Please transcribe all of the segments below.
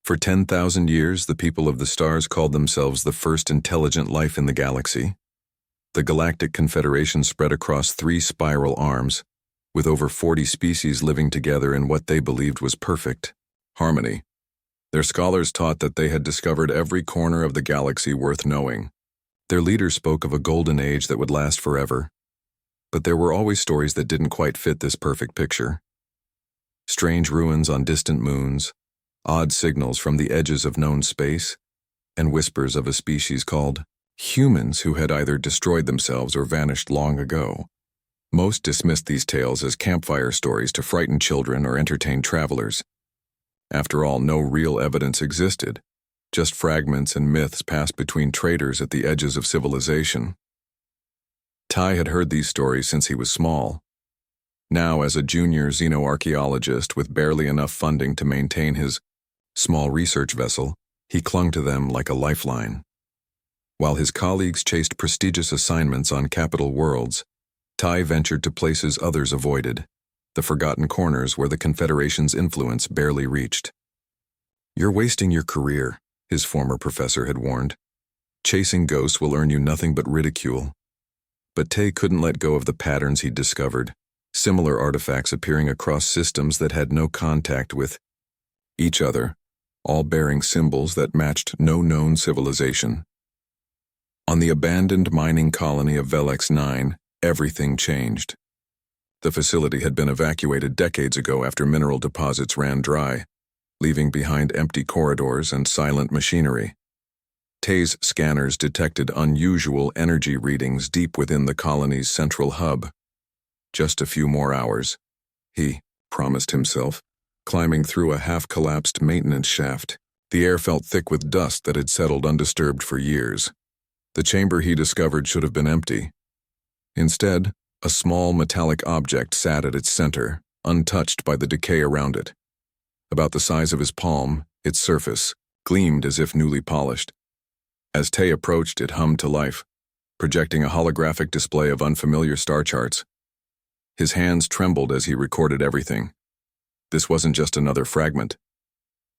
For 10,000 years, the people of the stars called themselves the first intelligent life in the galaxy. The Galactic Confederation spread across 3 spiral arms, with over 40 species living together in what they believed was perfect harmony. Their scholars taught that they had discovered every corner of the galaxy worth knowing. Their leaders spoke of a golden age that would last forever. But there were always stories that didn't quite fit this perfect picture. Strange ruins on distant moons, odd signals from the edges of known space, and whispers of a species called humans who had either destroyed themselves or vanished long ago. Most dismissed these tales as campfire stories to frighten children or entertain travelers. After all, no real evidence existed, just fragments and myths passed between traders at the edges of civilization. Ty had heard these stories since he was small. Now, as a junior xenoarchaeologist with barely enough funding to maintain his small research vessel, he clung to them like a lifeline. While his colleagues chased prestigious assignments on capital worlds, Ty ventured to places others avoided, the forgotten corners where the Confederation's influence barely reached. "You're wasting your career," his former professor had warned. "Chasing ghosts will earn you nothing but ridicule." But Tay couldn't let go of the patterns he'd discovered, similar artifacts appearing across systems that had no contact with each other, all bearing symbols that matched no known civilization. On the abandoned mining colony of Velex 9, everything changed. The facility had been evacuated decades ago after mineral deposits ran dry, leaving behind empty corridors and silent machinery. Tay's scanners detected unusual energy readings deep within the colony's central hub. Just a few more hours, he promised himself, climbing through a half-collapsed maintenance shaft. The air felt thick with dust that had settled undisturbed for years. The chamber he discovered should have been empty. Instead, a small metallic object sat at its center, untouched by the decay around it. About the size of his palm, its surface gleamed as if newly polished. As Tay approached, it hummed to life, projecting a holographic display of unfamiliar star charts. His hands trembled as he recorded everything. This wasn't just another fragment.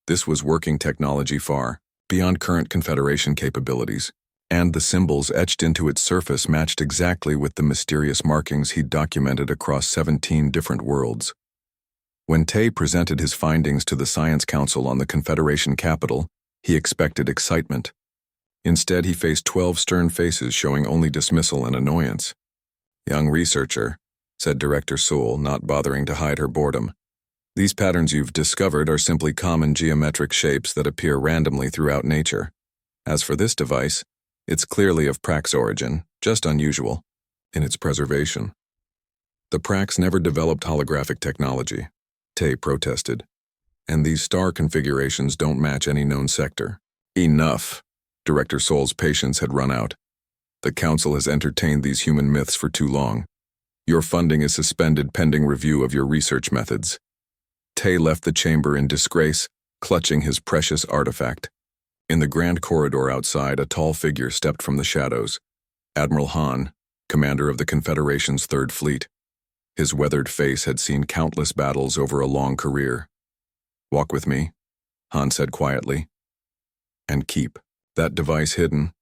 This was working technology far beyond current Confederation capabilities, and the symbols etched into its surface matched exactly with the mysterious markings he'd documented across 17 different worlds. When Tay presented his findings to the Science Council on the Confederation capital, he expected excitement. Instead, he faced 12 stern faces showing only dismissal and annoyance. "Young researcher," said Director Sewell, not bothering to hide her boredom. "These patterns you've discovered are simply common geometric shapes that appear randomly throughout nature. As for this device, it's clearly of Prax origin, just unusual in its preservation." "The Prax never developed holographic technology," Tay protested. "And these star configurations don't match any known sector." "Enough." Director Sewell's patience had run out. "The Council has entertained these human myths for too long. Your funding is suspended pending review of your research methods." Tay left the chamber in disgrace, clutching his precious artifact. In the grand corridor outside, a tall figure stepped from the shadows. Admiral Han, commander of the Confederation's Third Fleet. His weathered face had seen countless battles over a long career. "Walk with me," Han said quietly. "And keep that device hidden."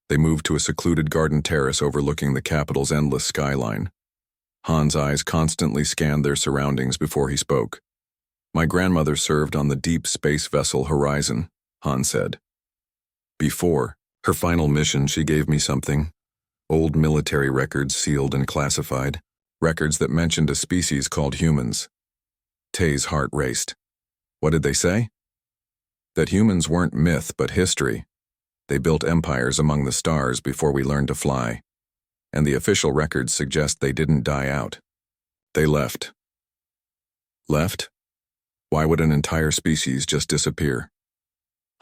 They moved to a secluded garden terrace overlooking the capital's endless skyline. Han's eyes constantly scanned their surroundings before he spoke. "My grandmother served on the deep space vessel Horizon," Han said. "Before her final mission, she gave me something. Old military records sealed and classified. Records that mentioned a species called humans." Tay's heart raced. "What did they say?" "That humans weren't myth but history. They built empires among the stars before we learned to fly. And the official records suggest they didn't die out. They left." "Left? Why would an entire species just disappear?"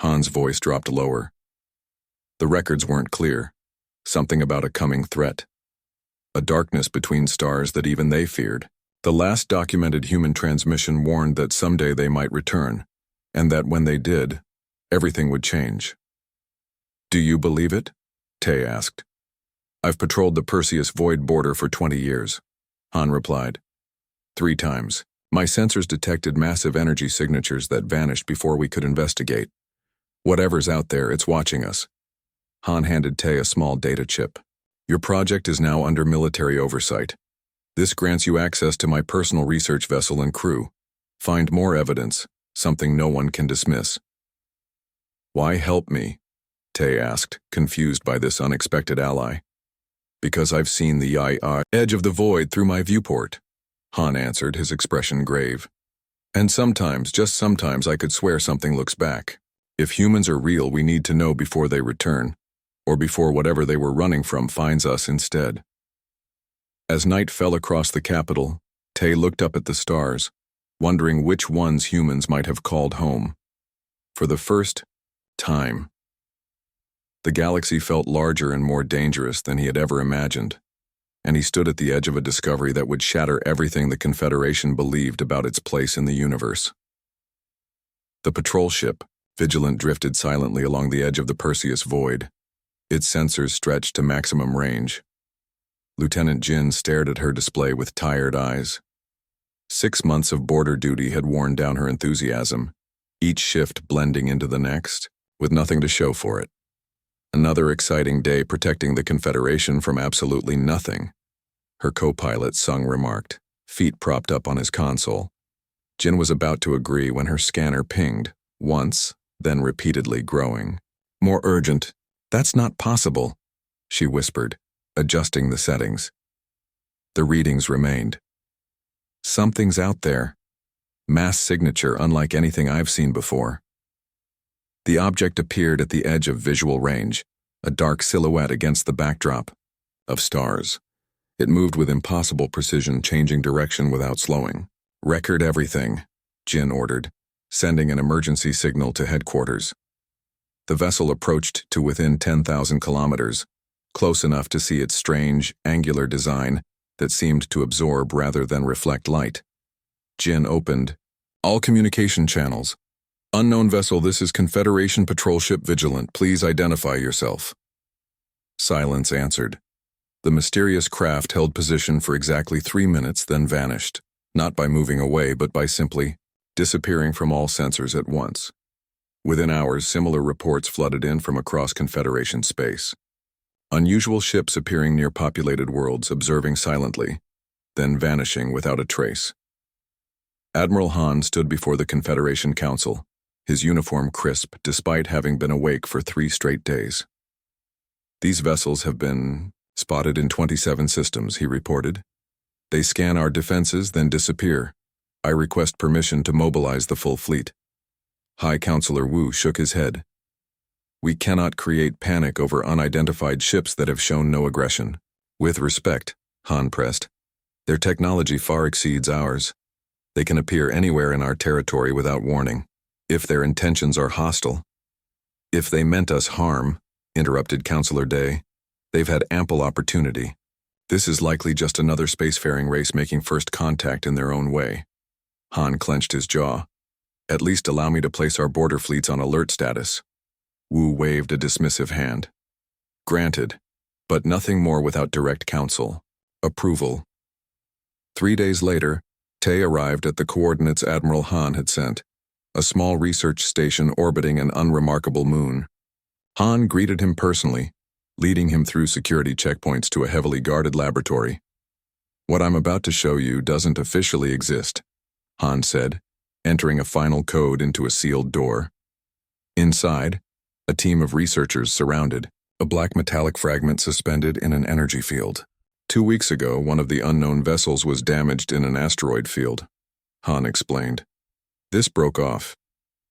Han's voice dropped lower. "The records weren't clear. Something about a coming threat. A darkness between stars that even they feared. The last documented human transmission warned that someday they might return, and that when they did, everything would change." "Do you believe it?" Tay asked. "I've patrolled the Perseus Void border for 20 years, Han replied. 3 times. My sensors detected massive energy signatures that vanished before we could investigate. Whatever's out there, it's watching us. Han handed Tay a small data chip. Your project is now under military oversight. This grants you access to my personal research vessel and crew. Find more evidence, something no one can dismiss. Why help me? Tay asked, confused by this unexpected ally. Because I've seen the edge of the void through my viewport, Han answered, his expression grave. And sometimes, just sometimes, I could swear something looks back. If humans are real, we need to know before they return, or before whatever they were running from finds us instead. As night fell across the capital, Tay looked up at the stars, wondering which ones humans might have called home. For the first time, the galaxy felt larger and more dangerous than he had ever imagined, and he stood at the edge of a discovery that would shatter everything the Confederation believed about its place in the universe. The patrol ship, Vigilant, drifted silently along the edge of the Perseus void, its sensors stretched to maximum range. Lieutenant Jin stared at her display with tired eyes. 6 months of border duty had worn down her enthusiasm, each shift blending into the next, with nothing to show for it. Another exciting day protecting the Confederation from absolutely nothing, her co-pilot Sung remarked, feet propped up on his console. Jin was about to agree when her scanner pinged, once, then repeatedly, growing. More urgent. That's not possible, she whispered, adjusting the settings. The readings remained. Something's out there. Mass signature unlike anything I've seen before. The object appeared at the edge of visual range, a dark silhouette against the backdrop of stars. It moved with impossible precision, changing direction without slowing. Record everything, Jin ordered, sending an emergency signal to headquarters. The vessel approached to within 10,000 kilometers, close enough to see its strange, angular design that seemed to absorb rather than reflect light. Jin opened. All communication channels. Unknown vessel, this is Confederation Patrol Ship Vigilant. Please identify yourself. Silence answered. The mysterious craft held position for exactly 3 minutes, then vanished, not by moving away, but by simply disappearing from all sensors at once. Within hours, similar reports flooded in from across Confederation space. Unusual ships appearing near populated worlds, observing silently, then vanishing without a trace. Admiral Han stood before the Confederation Council, his uniform crisp despite having been awake for 3 straight days. These vessels have been spotted in 27 systems, he reported. They scan our defenses, then disappear. I request permission to mobilize the full fleet. High Counselor Wu shook his head. We cannot create panic over unidentified ships that have shown no aggression. With respect, Han pressed. Their technology far exceeds ours. They can appear anywhere in our territory without warning, if their intentions are hostile. If they meant us harm, interrupted Counselor Day, they've had ample opportunity. This is likely just another spacefaring race making first contact in their own way. Han clenched his jaw. At least allow me to place our border fleets on alert status. Wu waved a dismissive hand. Granted, but nothing more without direct counsel. Approval. 3 days later, Tay arrived at the coordinates Admiral Han had sent, a small research station orbiting an unremarkable moon. Han greeted him personally, leading him through security checkpoints to a heavily guarded laboratory. What I'm about to show you doesn't officially exist, Han said, entering a final code into a sealed door. Inside, a team of researchers surrounded, a black metallic fragment suspended in an energy field. 2 weeks ago, one of the unknown vessels was damaged in an asteroid field, Han explained. This broke off.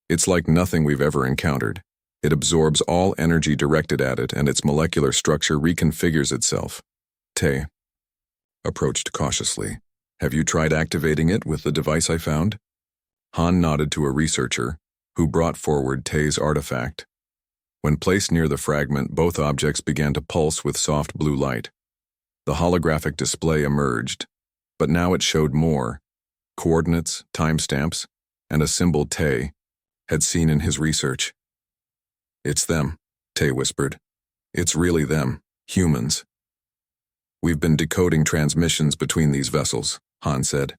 It's like nothing we've ever encountered. It absorbs all energy directed at it, and its molecular structure reconfigures itself. Tay approached cautiously. Have you tried activating it with the device I found? Han nodded to a researcher, who brought forward Tay's artifact. When placed near the fragment, both objects began to pulse with soft blue light. The holographic display emerged, but now it showed more: coordinates, timestamps, and a symbol Tay had seen in his research. It's them, Tay whispered. It's really them, humans. We've been decoding transmissions between these vessels, Han said.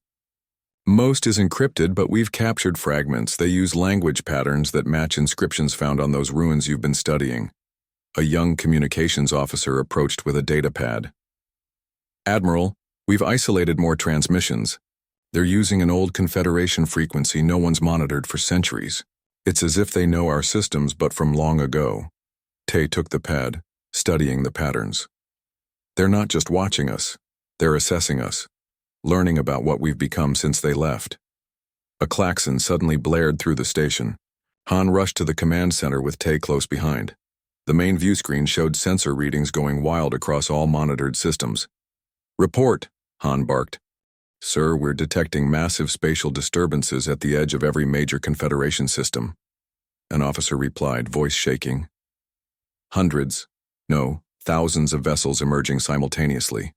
Most is encrypted, but we've captured fragments. They use language patterns that match inscriptions found on those ruins you've been studying. A young communications officer approached with a data pad. Admiral, we've isolated more transmissions. They're using an old Confederation frequency no one's monitored for centuries. It's as if they know our systems, but from long ago. Tay took the pad, studying the patterns. They're not just watching us, they're assessing us, learning about what we've become since they left. A klaxon suddenly blared through the station. Han rushed to the command center with Tay close behind. The main view screen showed sensor readings going wild across all monitored systems. "Report," Han barked. "Sir, we're detecting massive spatial disturbances at the edge of every major Confederation system." An officer replied, voice shaking. "Hundreds, no, thousands of vessels emerging simultaneously."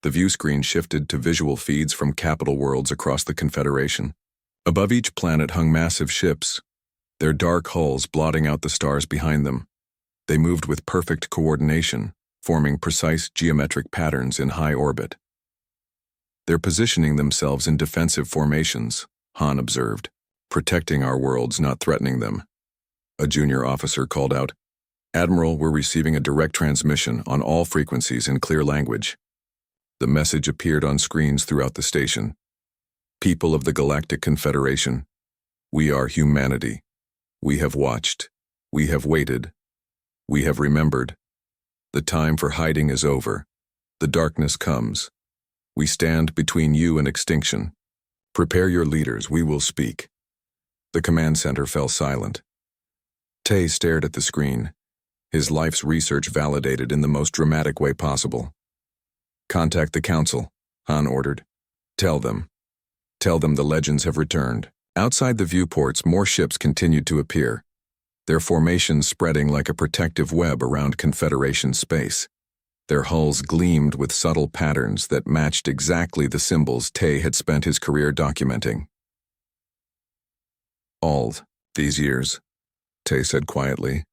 The view screen shifted to visual feeds from capital worlds across the Confederation. Above each planet hung massive ships, their dark hulls blotting out the stars behind them. They moved with perfect coordination, forming precise geometric patterns in high orbit. "They're positioning themselves in defensive formations," Han observed, "protecting our worlds, not threatening them." A junior officer called out, "Admiral, we're receiving a direct transmission on all frequencies in clear language." The message appeared on screens throughout the station. "People of the Galactic Confederation, we are humanity. We have watched. We have waited. We have remembered. The time for hiding is over. The darkness comes. We stand between you and extinction. Prepare your leaders, we will speak." The command center fell silent. Tay stared at the screen, his life's research validated in the most dramatic way possible. "Contact the Council," Han ordered. Tell them the legends have returned." Outside the viewports, more ships continued to appear, their formations spreading like a protective web around Confederation space. Their hulls gleamed with subtle patterns that matched exactly the symbols Tay had spent his career documenting. "All these years," Tay said quietly,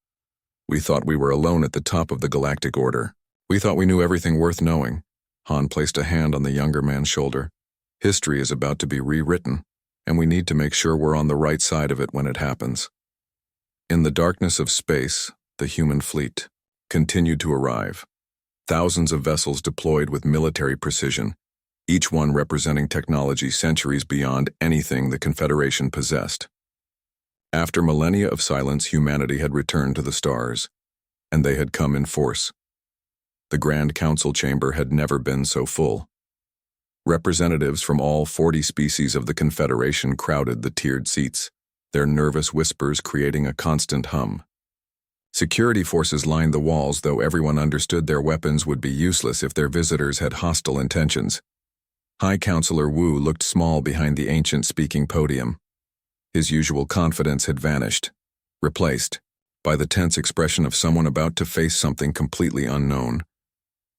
"we thought we were alone at the top of the galactic order. We thought we knew everything worth knowing." Han placed a hand on the younger man's shoulder. "History is about to be rewritten, and we need to make sure we're on the right side of it when it happens." In the darkness of space, the human fleet continued to arrive. Thousands of vessels deployed with military precision, each one representing technology centuries beyond anything the Confederation possessed. After millennia of silence, humanity had returned to the stars, and they had come in force. The Grand Council chamber had never been so full. Representatives from all 40 species of the Confederation crowded the tiered seats, their nervous whispers creating a constant hum. Security forces lined the walls, though everyone understood their weapons would be useless if their visitors had hostile intentions. High Counselor Wu looked small behind the ancient speaking podium. His usual confidence had vanished, replaced by the tense expression of someone about to face something completely unknown.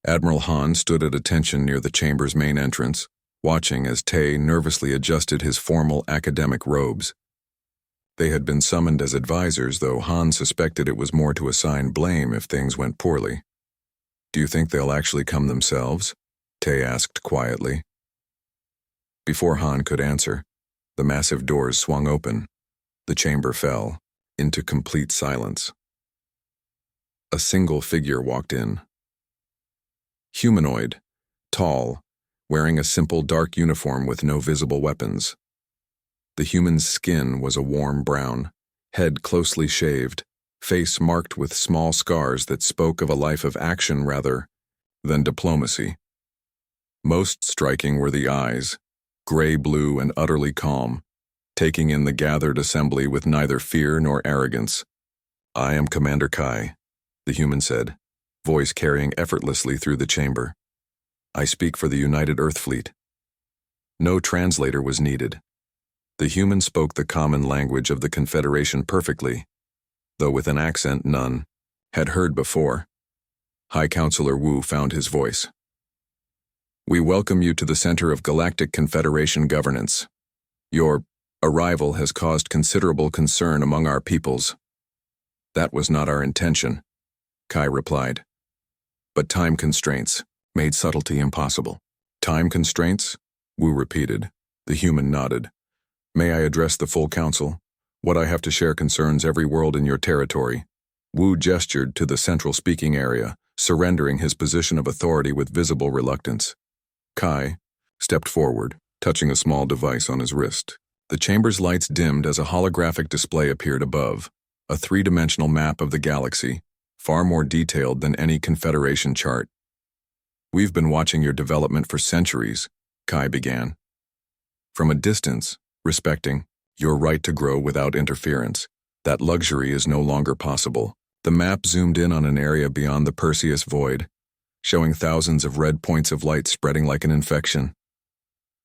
Admiral Han stood at attention near the chamber's main entrance, watching as Tay nervously adjusted his formal academic robes. They had been summoned as advisors, though Han suspected it was more to assign blame if things went poorly. "Do you think they'll actually come themselves?" Tay asked quietly. Before Han could answer, the massive doors swung open. The chamber fell into complete silence. A single figure walked in. Humanoid, tall, wearing a simple dark uniform with no visible weapons. The human's skin was a warm brown, head closely shaved, face marked with small scars that spoke of a life of action rather than diplomacy. Most striking were the eyes, gray-blue and utterly calm, taking in the gathered assembly with neither fear nor arrogance. "I am Commander Kai," the human said, voice carrying effortlessly through the chamber. "I speak for the United Earth Fleet." No translator was needed. The human spoke the common language of the Confederation perfectly, though with an accent none had heard before. High Counselor Wu found his voice. "We welcome you to the center of Galactic Confederation governance. Your arrival has caused considerable concern among our peoples." "That was not our intention," Kai replied. "But time constraints made subtlety impossible." "Time constraints?" Wu repeated, The human nodded. May I address the full council? What I have to share concerns every world in your territory. Wu gestured to the central speaking area, surrendering his position of authority with visible reluctance. Kai stepped forward, touching a small device on his wrist. The chamber's lights dimmed as a holographic display appeared above, a three-dimensional map of the galaxy, far more detailed than any Confederation chart. We've been watching your development for centuries, Kai began. From a distance, respecting your right to grow without interference. That luxury is no longer possible. The map zoomed in on an area beyond the Perseus void, showing thousands of red points of light spreading like an infection.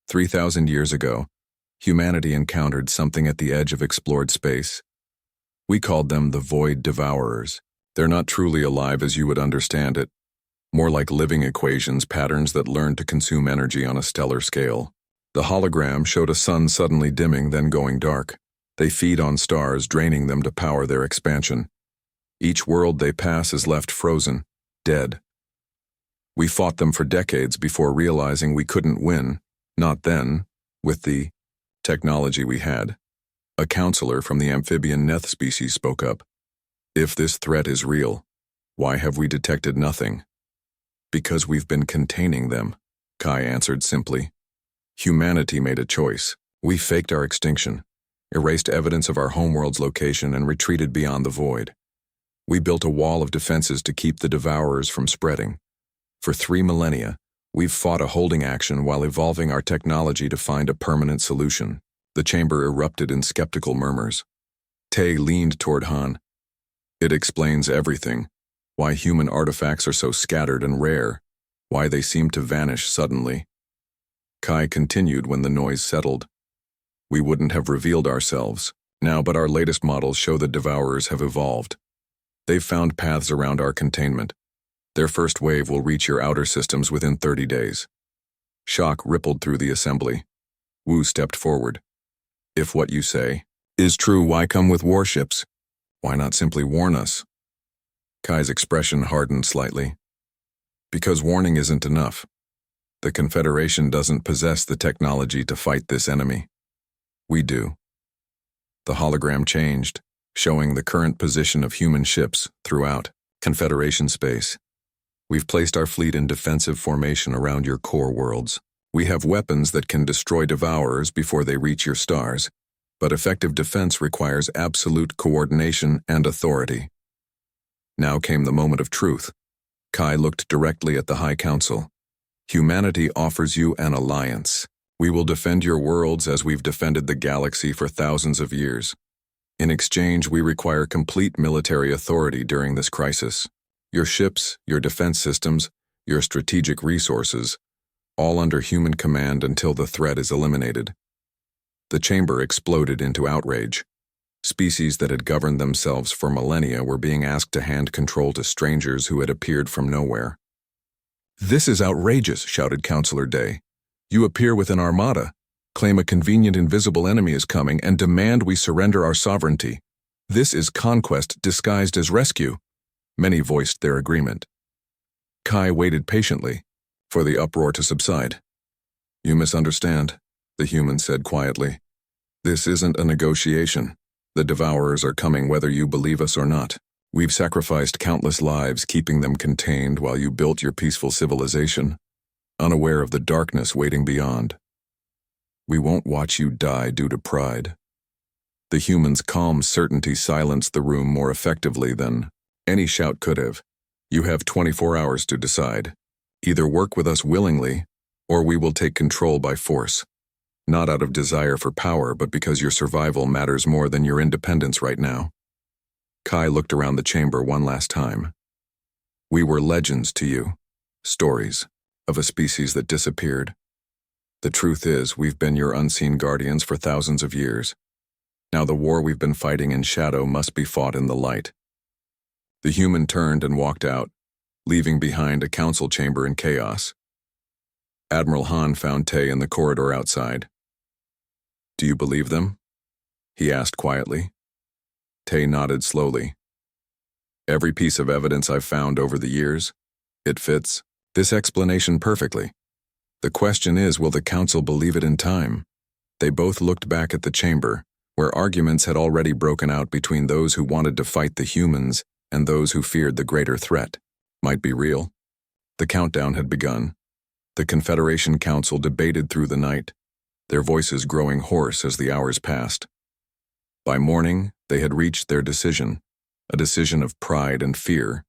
3,000 years ago, humanity encountered something at the edge of explored space. We called them the Void Devourers. They're not truly alive as you would understand it, more like living equations, patterns that learn to consume energy on a stellar scale. The hologram showed a sun suddenly dimming, then going dark. They feed on stars, draining them to power their expansion. Each world they pass is left frozen, dead. We fought them for decades before realizing we couldn't win, not then, with the technology we had. A counselor from the amphibian Neth species spoke up. If this threat is real, why have we detected nothing? Because we've been containing them, Kai answered simply. Humanity made a choice. We faked our extinction, erased evidence of our homeworld's location, and retreated beyond the void. We built a wall of defenses to keep the devourers from spreading. For 3 millennia, we've fought a holding action while evolving our technology to find a permanent solution. The chamber erupted in skeptical murmurs. Tay leaned toward Han. It explains everything. Why human artifacts are so scattered and rare. Why they seem to vanish suddenly. Kai continued when the noise settled. We wouldn't have revealed ourselves now, but our latest models show the devourers have evolved. They've found paths around our containment. Their first wave will reach your outer systems within 30 days. Shock rippled through the assembly. Wu stepped forward. If what you say is true, why come with warships? Why not simply warn us? Kai's expression hardened slightly. Because warning isn't enough. The Confederation doesn't possess the technology to fight this enemy. We do. The hologram changed, showing the current position of human ships throughout Confederation space. We've placed our fleet in defensive formation around your core worlds. We have weapons that can destroy devourers before they reach your stars, but effective defense requires absolute coordination and authority. Now came the moment of truth. Kai looked directly at the High Council. Humanity offers you an alliance. We will defend your worlds as we've defended the galaxy for thousands of years. In exchange, we require complete military authority during this crisis. Your ships, your defense systems, your strategic resources, all under human command until the threat is eliminated. The chamber exploded into outrage. Species that had governed themselves for millennia were being asked to hand control to strangers who had appeared from nowhere. This is outrageous, shouted Counselor Day. You appear with an armada, claim a convenient invisible enemy is coming, and demand we surrender our sovereignty. This is conquest disguised as rescue. Many voiced their agreement. Kai waited patiently for the uproar to subside. You misunderstand, the human said quietly. This isn't a negotiation. The devourers are coming whether you believe us or not. We've sacrificed countless lives keeping them contained while you built your peaceful civilization, unaware of the darkness waiting beyond. We won't watch you die due to pride. The human's calm certainty silenced the room more effectively than any shout could have. You have 24 hours to decide. Either work with us willingly, or we will take control by force. Not out of desire for power, but because your survival matters more than your independence right now. Kai looked around the chamber one last time. We were legends to you, stories of a species that disappeared. The truth is, we've been your unseen guardians for thousands of years. Now the war we've been fighting in shadow must be fought in the light. The human turned and walked out, leaving behind a council chamber in chaos. Admiral Han found Tay in the corridor outside. Do you believe them? He asked quietly. Tay nodded slowly. Every piece of evidence I've found over the years, it fits this explanation perfectly. The question is, will the council believe it in time? They both looked back at the chamber, where arguments had already broken out between those who wanted to fight the humans and those who feared the greater threat might be real. The countdown had begun. The Confederation Council debated through the night, their voices growing hoarse as the hours passed. By morning, they had reached their decision, a decision of pride and fear.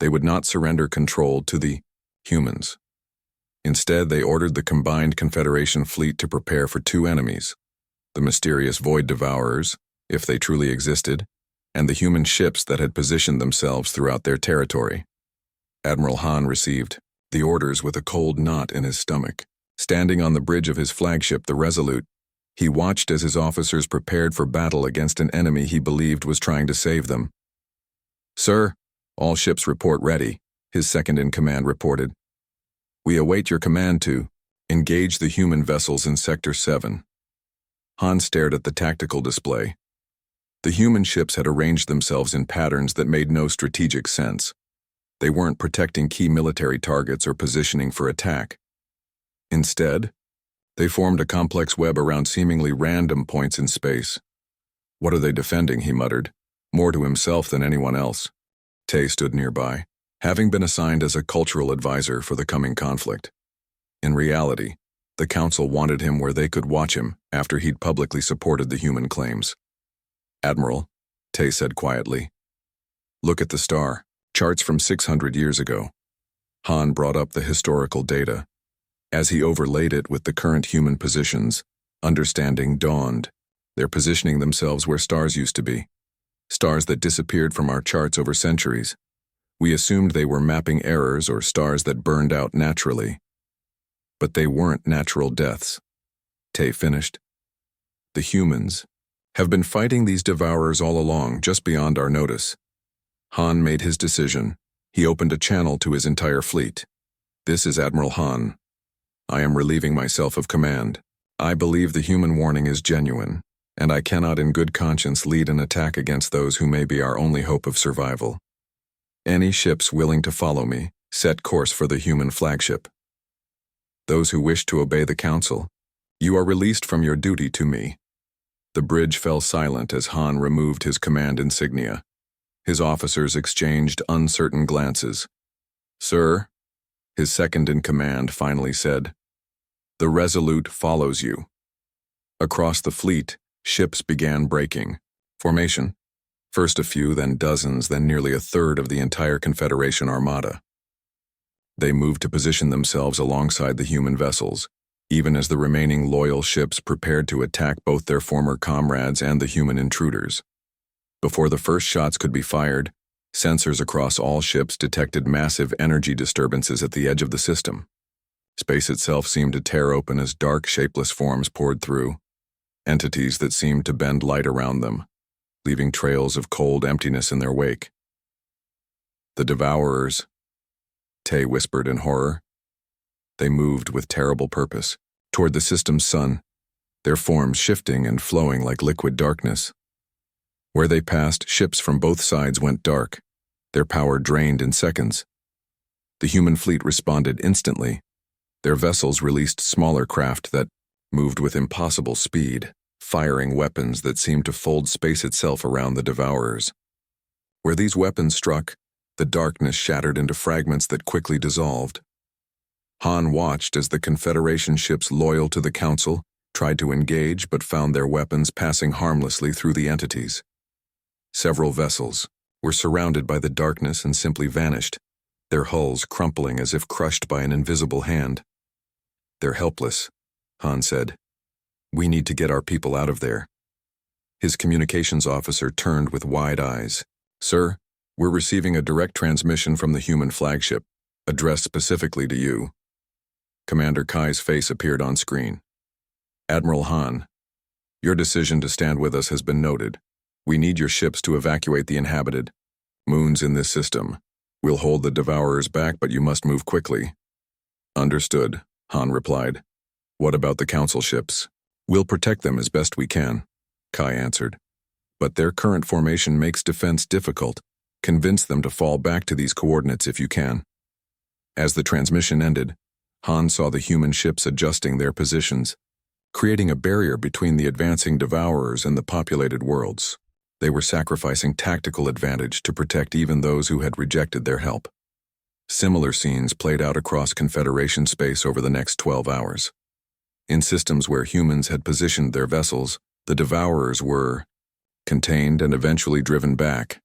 They would not surrender control to the humans. Instead, they ordered the combined Confederation fleet to prepare for two enemies, the mysterious Void Devourers, if they truly existed, and the human ships that had positioned themselves throughout their territory. Admiral Han received the orders with a cold knot in his stomach. Standing on the bridge of his flagship, the Resolute, he watched as his officers prepared for battle against an enemy he believed was trying to save them. "Sir, all ships report ready," his second-in-command reported. "We await your command to engage the human vessels in Sector 7. Han stared at the tactical display. The human ships had arranged themselves in patterns that made no strategic sense. They weren't protecting key military targets or positioning for attack. Instead, they formed a complex web around seemingly random points in space. "What are they defending?" he muttered, more to himself than anyone else. Tay stood nearby, having been assigned as a cultural advisor for the coming conflict. In reality, the council wanted him where they could watch him after he'd publicly supported the human claims. "Admiral," Tay said quietly, "look at the star, charts from 600 years ago." Han brought up the historical data. As he overlaid it with the current human positions, understanding dawned. They're positioning themselves where stars used to be. Stars that disappeared from our charts over centuries. We assumed they were mapping errors or stars that burned out naturally. But they weren't natural deaths. Tay finished. The humans have been fighting these devourers all along, just beyond our notice. Han made his decision. He opened a channel to his entire fleet. "This is Admiral Han. I am relieving myself of command. I believe the human warning is genuine, and I cannot in good conscience lead an attack against those who may be our only hope of survival. Any ships willing to follow me, set course for the human flagship. Those who wish to obey the council, you are released from your duty to me." The bridge fell silent as Han removed his command insignia. His officers exchanged uncertain glances. "Sir," his second-in-command finally said, "the Resolute follows you." Across the fleet, ships began breaking. Formation. First a few, then dozens, then nearly a third of the entire Confederation armada. They moved to position themselves alongside the human vessels, even as the remaining loyal ships prepared to attack both their former comrades and the human intruders. Before the first shots could be fired, sensors across all ships detected massive energy disturbances at the edge of the system. Space itself seemed to tear open as dark, shapeless forms poured through, entities that seemed to bend light around them, leaving trails of cold emptiness in their wake. "The Devourers," Tay whispered in horror. They moved with terrible purpose, toward the system's sun, their forms shifting and flowing like liquid darkness. Where they passed, ships from both sides went dark, their power drained in seconds. The human fleet responded instantly. Their vessels released smaller craft that moved with impossible speed, firing weapons that seemed to fold space itself around the Devourers. Where these weapons struck, the darkness shattered into fragments that quickly dissolved. Han watched as the Confederation ships loyal to the Council tried to engage but found their weapons passing harmlessly through the entities. Several vessels were surrounded by the darkness and simply vanished, their hulls crumpling as if crushed by an invisible hand. "They're helpless," Han said. "We need to get our people out of there." His communications officer turned with wide eyes. "Sir, we're receiving a direct transmission from the human flagship, addressed specifically to you." Commander Kai's face appeared on screen. "Admiral Han, your decision to stand with us has been noted. We need your ships to evacuate the inhabited moons in this system. We'll hold the Devourers back, but you must move quickly." "Understood," Han replied. "What about the Council ships?" "We'll protect them as best we can," Kai answered. "But their current formation makes defense difficult. Convince them to fall back to these coordinates if you can." As the transmission ended, Han saw the human ships adjusting their positions. creating a barrier between the advancing devourers and the populated worlds. They were sacrificing tactical advantage to protect even those who had rejected their help. Similar scenes played out across Confederation space over the next 12 hours. In systems where humans had positioned their vessels, the devourers were contained and eventually driven back.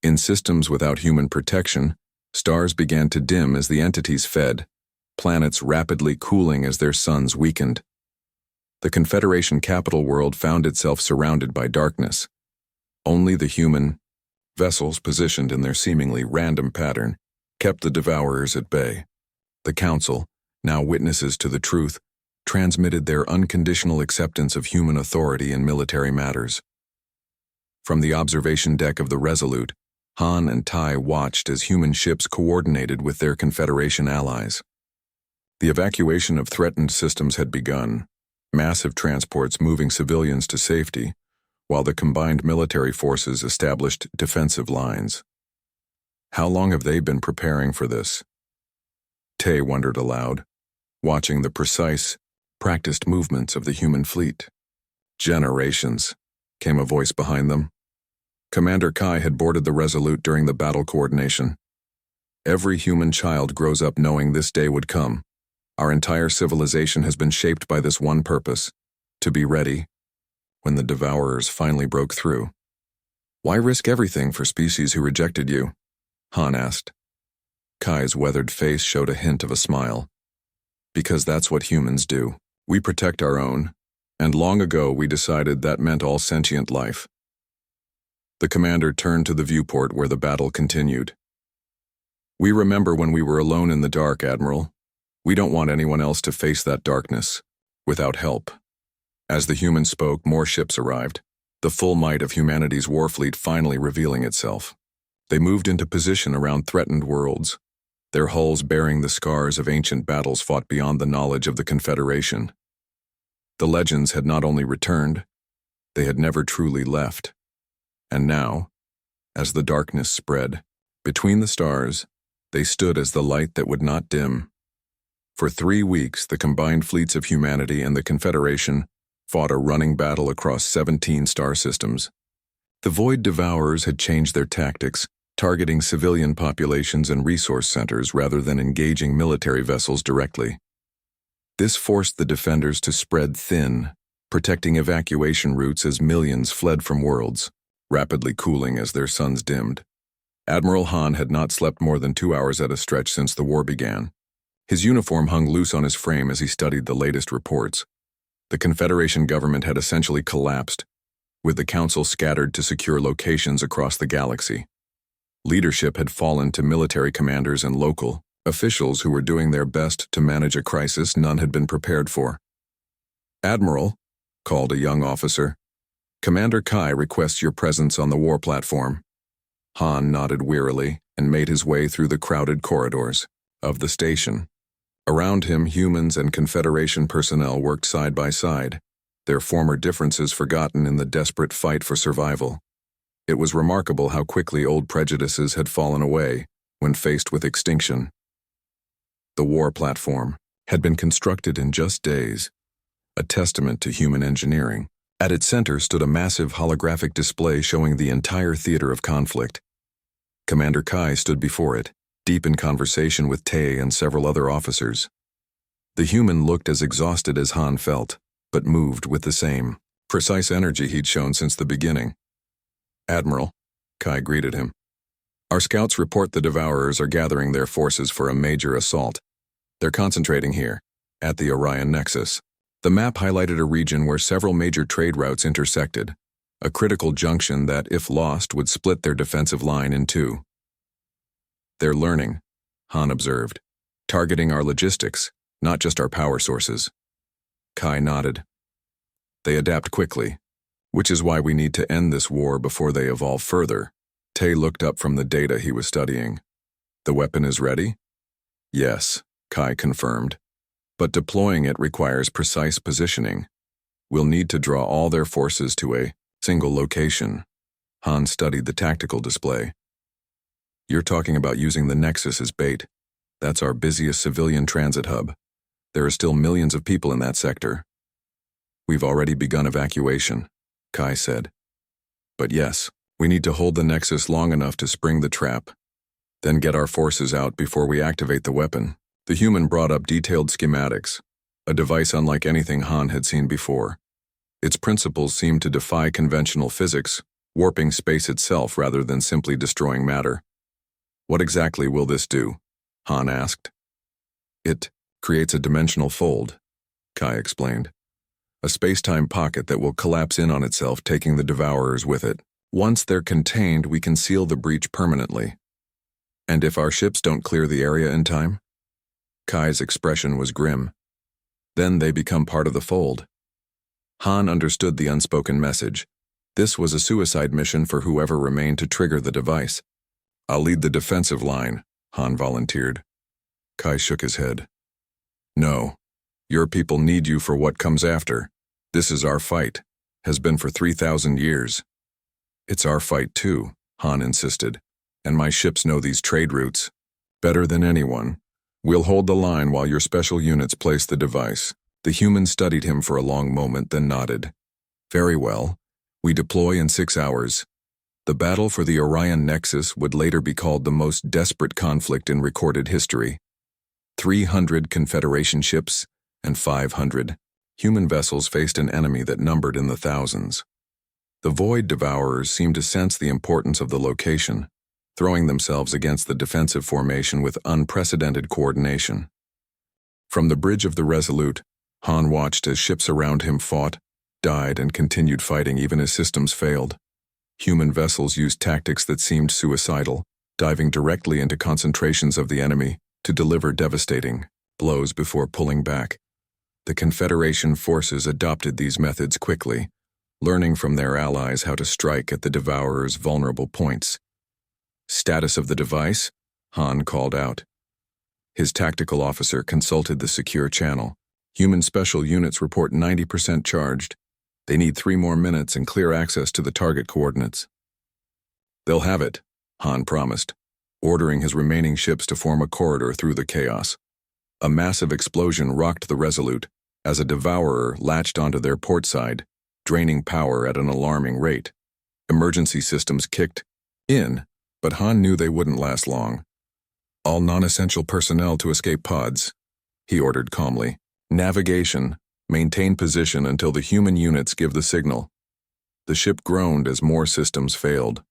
In systems without human protection, stars began to dim as the entities fed, planets rapidly cooling as their suns weakened. The Confederation capital world found itself surrounded by darkness. Only the human vessels positioned in their seemingly random pattern kept the devourers at bay. The Council, now witnesses to the truth, transmitted their unconditional acceptance of human authority in military matters. From the observation deck of the Resolute, Han and Tai watched as human ships coordinated with their Confederation allies. The evacuation of threatened systems had begun, massive transports moving civilians to safety, while the combined military forces established defensive lines. How long have they been preparing for this? Tai wondered aloud, watching the precise, practiced movements of the human fleet. Generations, came a voice behind them. Commander Kai had boarded the Resolute during the battle coordination. Every human child grows up knowing this day would come. Our entire civilization has been shaped by this one purpose, to be ready when the devourers finally broke through. Why risk everything for species who rejected you? Han asked. Kai's weathered face showed a hint of a smile. Because that's what humans do. We protect our own, and long ago we decided that meant all sentient life. The commander turned to the viewport where the battle continued. We remember when we were alone in the dark, Admiral. We don't want anyone else to face that darkness, without help. As the humans spoke, more ships arrived, the full might of humanity's warfleet finally revealing itself. They moved into position around threatened worlds, their hulls bearing the scars of ancient battles fought beyond the knowledge of the Confederation. The legends had not only returned, they had never truly left. And now, as the darkness spread, between the stars, they stood as the light that would not dim. For 3 weeks, the combined fleets of humanity and the Confederation fought a running battle across 17 star systems. The Void Devourers had changed their tactics, targeting civilian populations and resource centers rather than engaging military vessels directly. This forced the defenders to spread thin, protecting evacuation routes as millions fled from worlds, rapidly cooling as their suns dimmed. Admiral Han had not slept more than 2 hours at a stretch since the war began. His uniform hung loose on his frame as he studied the latest reports. The Confederation government had essentially collapsed, with the Council scattered to secure locations across the galaxy. Leadership had fallen to military commanders and local officials who were doing their best to manage a crisis none had been prepared for. Admiral, called a young officer, Commander Kai requests your presence on the war platform. Han nodded wearily and made his way through the crowded corridors of the station. Around him, humans and Confederation personnel worked side by side, their former differences forgotten in the desperate fight for survival. It was remarkable how quickly old prejudices had fallen away when faced with extinction. The war platform had been constructed in just days, a testament to human engineering. At its center stood a massive holographic display showing the entire theater of conflict. Commander Kai stood before it, deep in conversation with Tai and several other officers. The human looked as exhausted as Han felt, but moved with the same precise energy he'd shown since the beginning. Admiral, Kai greeted him. Our scouts report the Devourers are gathering their forces for a major assault. They're concentrating here, at the Orion Nexus. The map highlighted a region where several major trade routes intersected, a critical junction that, if lost, would split their defensive line in two. They're learning, Han observed, targeting our logistics, not just our power sources. Kai nodded. They adapt quickly, which is why we need to end this war before they evolve further. Tai looked up from the data he was studying. The weapon is ready? Yes, Kai confirmed. But deploying it requires precise positioning. We'll need to draw all their forces to a single location. Han studied the tactical display. You're talking about using the Nexus as bait. That's our busiest civilian transit hub. There are still millions of people in that sector. We've already begun evacuation, Kai said. But yes, we need to hold the Nexus long enough to spring the trap, then get our forces out before we activate the weapon. The human brought up detailed schematics, a device unlike anything Han had seen before. Its principles seemed to defy conventional physics, warping space itself rather than simply destroying matter. What exactly will this do? Han asked. It creates a dimensional fold, Kai explained. A space-time pocket that will collapse in on itself, taking the Devourers with it. Once they're contained, we can seal the breach permanently. And if our ships don't clear the area in time? Kai's expression was grim. Then they become part of the fold. Han understood the unspoken message. This was a suicide mission for whoever remained to trigger the device. I'll lead the defensive line, Han volunteered. Kai shook his head. No. Your people need you for what comes after. This is our fight. Has been for 3,000 years. It's our fight too, Han insisted. And my ships know these trade routes. Better than anyone. We'll hold the line while your special units place the device. The human studied him for a long moment, then nodded. Very well. We deploy in 6 hours. The battle for the Orion Nexus would later be called the most desperate conflict in recorded history. 300 Confederation ships and 500 human vessels faced an enemy that numbered in the thousands. The Void Devourers seemed to sense the importance of the location, throwing themselves against the defensive formation with unprecedented coordination. From the bridge of the Resolute, Han watched as ships around him fought, died, and continued fighting even as systems failed. Human vessels used tactics that seemed suicidal, diving directly into concentrations of the enemy to deliver devastating blows before pulling back. The Confederation forces adopted these methods quickly, learning from their allies how to strike at the Devourers' vulnerable points. Status of the device? Han called out. His tactical officer consulted the secure channel. Human special units report 90% charged. They need 3 more minutes and clear access to the target coordinates. They'll have it, Han promised, ordering his remaining ships to form a corridor through the chaos. A massive explosion rocked the Resolute as a Devourer latched onto their port side, draining power at an alarming rate. Emergency systems kicked in, but Han knew they wouldn't last long. All non-essential personnel to escape pods, he ordered calmly. Navigation, maintain position until the human units give the signal. The ship groaned as more systems failed.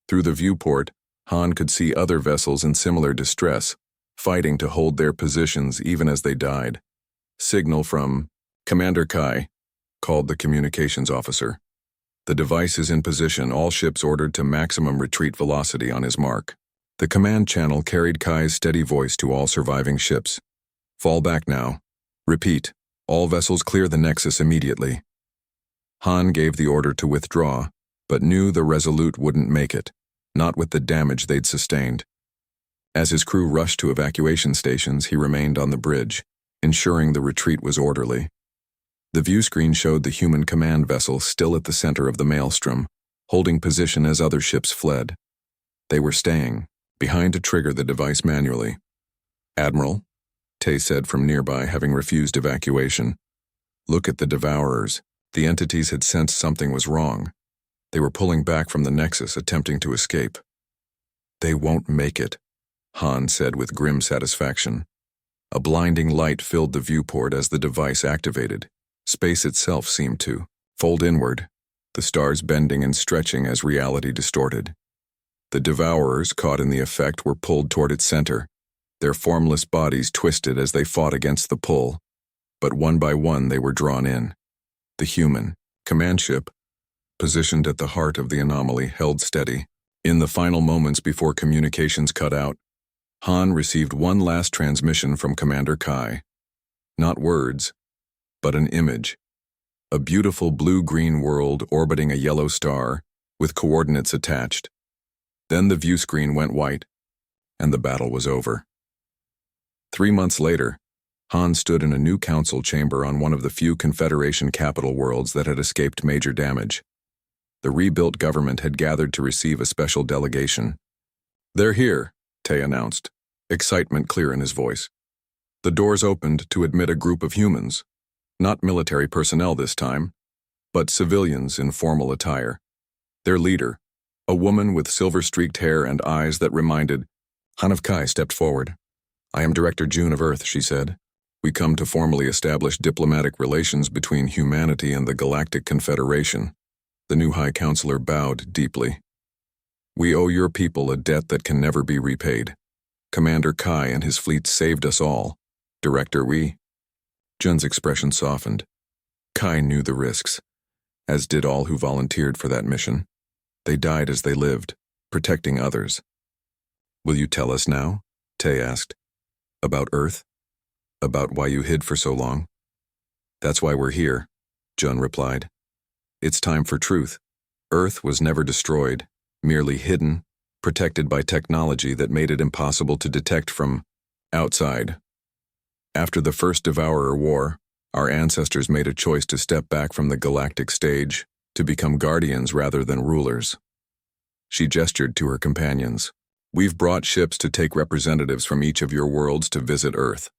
Through the viewport, Han could see other vessels in similar distress, fighting to hold their positions even as they died. Signal from Commander Kai, called the communications officer. The device is in position, all ships ordered to maximum retreat velocity on his mark. The command channel carried Kai's steady voice to all surviving ships. Fall back now. Repeat, all vessels clear the Nexus immediately. Han gave the order to withdraw, but knew the Resolute wouldn't make it, not with the damage they'd sustained. As his crew rushed to evacuation stations, he remained on the bridge, ensuring the retreat was orderly. The view screen showed the human command vessel still at the center of the maelstrom, holding position as other ships fled. They were staying, behind to trigger the device manually. Admiral, Tay said from nearby, having refused evacuation. Look at the Devourers. The entities had sensed something was wrong. They were pulling back from the Nexus, attempting to escape. They won't make it, Han said with grim satisfaction. A blinding light filled the viewport as the device activated. Space itself seemed to fold inward, the stars bending and stretching as reality distorted. The Devourers, caught in the effect, were pulled toward its center, their formless bodies twisted as they fought against the pull. But one by one they were drawn in. The human command ship, positioned at the heart of the anomaly, held steady. In the final moments before communications cut out, Han received one last transmission from Commander Kai. Not words, but an image. A beautiful blue-green world orbiting a yellow star, with coordinates attached. Then the view screen went white, and the battle was over. 3 months later, Han stood in a new council chamber on one of the few Confederation capital worlds that had escaped major damage. The rebuilt government had gathered to receive a special delegation. They're here, Tay announced, excitement clear in his voice. The doors opened to admit a group of humans. Not military personnel this time, but civilians in formal attire. Their leader, a woman with silver-streaked hair and eyes that reminded, Han of Kai stepped forward. "I am Director June of Earth," she said. "We come to formally establish diplomatic relations between humanity and the Galactic Confederation." The new High Counselor bowed deeply. "We owe your people a debt that can never be repaid. Commander Kai and his fleet saved us all. Director, we..." Jun's expression softened. Kai knew the risks, as did all who volunteered for that mission. They died as they lived, protecting others. "Will you tell us now?" Tay asked. "About Earth? About why you hid for so long?" "That's why we're here," Jun replied. "It's time for truth. Earth was never destroyed, merely hidden, protected by technology that made it impossible to detect from outside. After the First Devourer War, our ancestors made a choice to step back from the galactic stage, to become guardians rather than rulers." She gestured to her companions. "We've brought ships to take representatives from each of your worlds to visit Earth.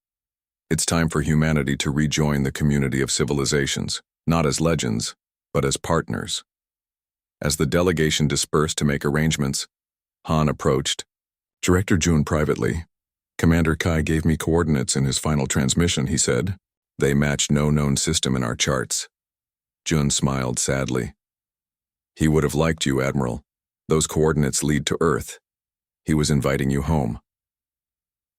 It's time for humanity to rejoin the community of civilizations, not as legends, but as partners." As the delegation dispersed to make arrangements, Han approached. "Director June privately. Commander Kai gave me coordinates in his final transmission," he said. "They match no known system in our charts." Jun smiled sadly. "He would have liked you, Admiral. Those coordinates lead to Earth. He was inviting you home."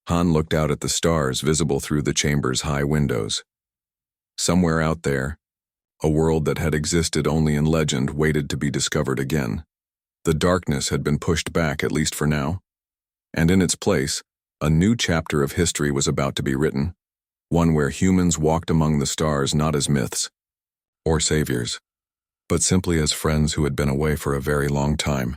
Han looked out at the stars visible through the chamber's high windows. Somewhere out there, a world that had existed only in legend waited to be discovered again. The darkness had been pushed back, at least for now, and in its place, a new chapter of history was about to be written, one where humans walked among the stars not as myths or saviors, but simply as friends who had been away for a very long time.